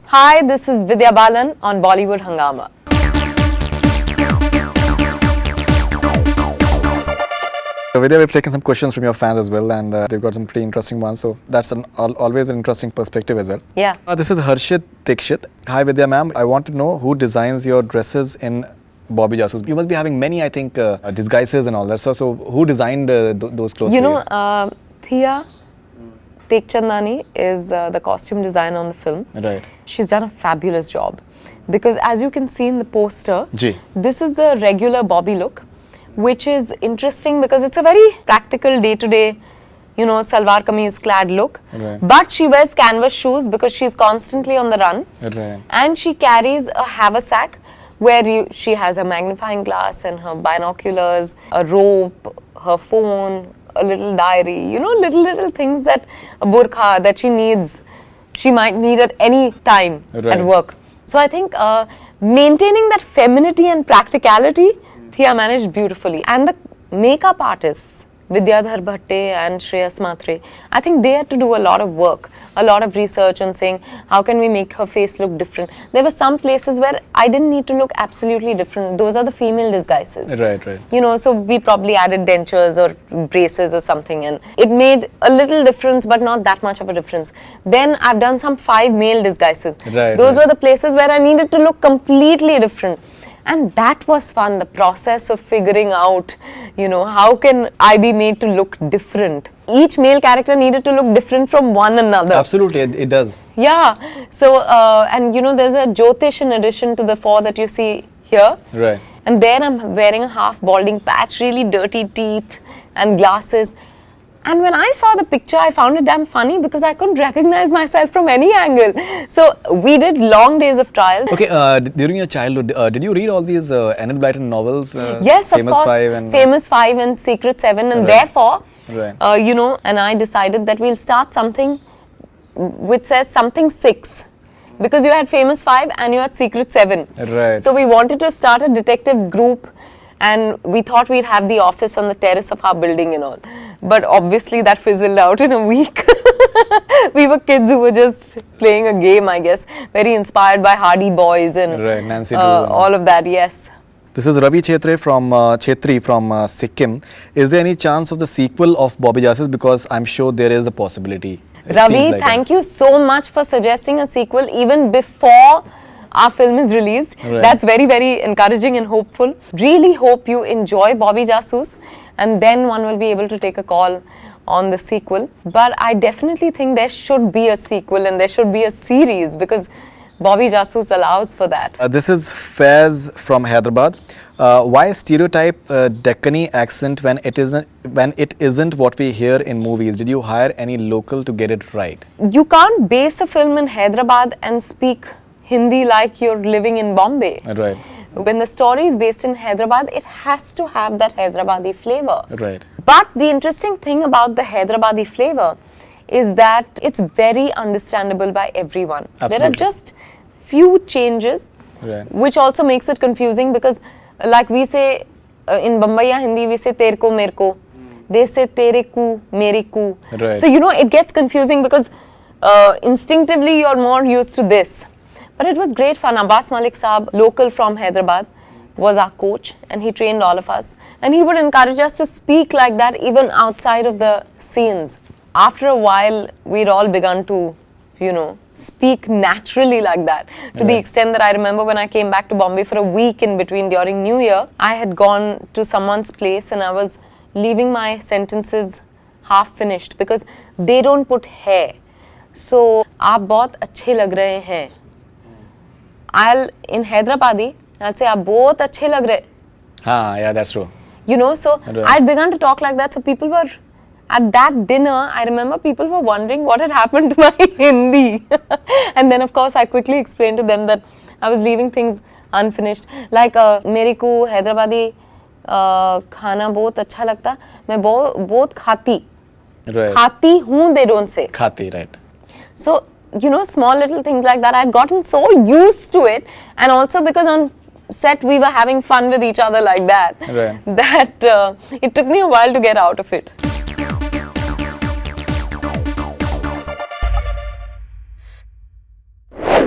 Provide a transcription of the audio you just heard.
Hi, this is Vidya Balan on Bollywood Hungama. Vidya, we've taken some questions from your fans as well, and they've got some pretty interesting ones. So that's always an interesting perspective as well. Yeah. This is Harshit Dikshit. Hi, Vidya ma'am. I want to know who designs your dresses in Bobby Jasoos. You must be having many, I think, disguises and all that. So who designed those clothes? You know, Thea Tekchandani is the costume designer on the film. Right. She's done a fabulous job because, as you can see in the poster, this is a regular Bobby look, which is interesting because it's a very practical day-to-day, you know, salwar kameez clad look. Right. But she wears canvas shoes because she's constantly on the run. Right. And she carries a haversack where she has a magnifying glass and her binoculars, a rope, her phone, a little diary, you know, little things that a burqa that she might need at any time at work. So I think maintaining that femininity and practicality, Thea managed beautifully. And the makeup artists, Vidyadhar Bhatte and Shreyas Matre, I think they had to do a lot of work, a lot of research on saying, how can we make her face look different? There were some places where I didn't need to look absolutely different. Those are the female disguises. Right. You know, so we probably added dentures or braces or something, and it made a little difference, but not that much of a difference. Then I've done some 5 male disguises. Those were the places where I needed to look completely different. And that was fun, the process of figuring out, you know, how can I be made to look different? Each male character needed to look different from one another. Absolutely, it does. Yeah. So, and you know, there's a Jyotish in addition to the 4 that you see here. Right. And then I'm wearing a half balding patch, really dirty teeth and glasses. And when I saw the picture, I found it damn funny because I couldn't recognize myself from any angle. So we did long days of trial. Okay, during your childhood, did you read all these Enid Blyton novels? Yes, of course. Famous 5 and Secret 7. And therefore, you know, and I decided that we'll start something which says something 6. Because you had Famous 5 and you had Secret 7. Right. So we wanted to start a detective group. And we thought we'd have the office on the terrace of our building and all. But obviously that fizzled out in a week. We were kids who were just playing a game, I guess. Very inspired by Hardy Boys and Nancy all of that, yes. This is Ravi Chetri from Sikkim. Is there any chance of the sequel of Bobby Jasoos? Because I'm sure there is a possibility. Ravi, thank you so much for suggesting a sequel even before our film is released. That's very, very encouraging and hopeful. Really hope you enjoy Bobby Jasoos, and then one will be able to take a call on the sequel. But I definitely think there should be a sequel and there should be a series because Bobby Jasoos allows for that. This is Faiz from Hyderabad. Why stereotype Deccani accent when it isn't what we hear in movies? Did you hire any local to get it right? You can't base a film in Hyderabad and speak Hindi like you're living in Bombay. Right. When the story is based in Hyderabad, it has to have that Hyderabadi flavor. Right. But the interesting thing about the Hyderabadi flavor is that it's very understandable by everyone. Absolutely. There are just few changes, which also makes it confusing because like we say in Bombaya Hindi, we say terko merko. They say tere ku, meri ku. Right. So, you know, it gets confusing because instinctively you're more used to this. But it was great fun. Abbas Malik Saab, local from Hyderabad, was our coach and he trained all of us. And he would encourage us to speak like that even outside of the scenes. After a while, we'd all begun to, you know, speak naturally like that. To the extent that I remember when I came back to Bombay for a week in between during New Year, I had gone to someone's place and I was leaving my sentences half finished because they don't put hair. So, aap bahut अच्छे लग रहे हैं. In Hyderabadi, I'll say, aap bahut अच्छे लग रहे. Yeah, that's true. You know, so I'd begun to talk like that. So people were, at that dinner, I remember people were wondering what had happened to my Hindi. And then, of course, I quickly explained to them that I was leaving things unfinished. Like, मेरे को हैदराबादी खाना बहुत अच्छा लगता. मैं बहुत खाती. खाती हूँ, they don't say. Khati, right. So, you know, small little things like that. I had gotten so used to it. And also because on set we were having fun with each other like that, that it took me a while to get out of it.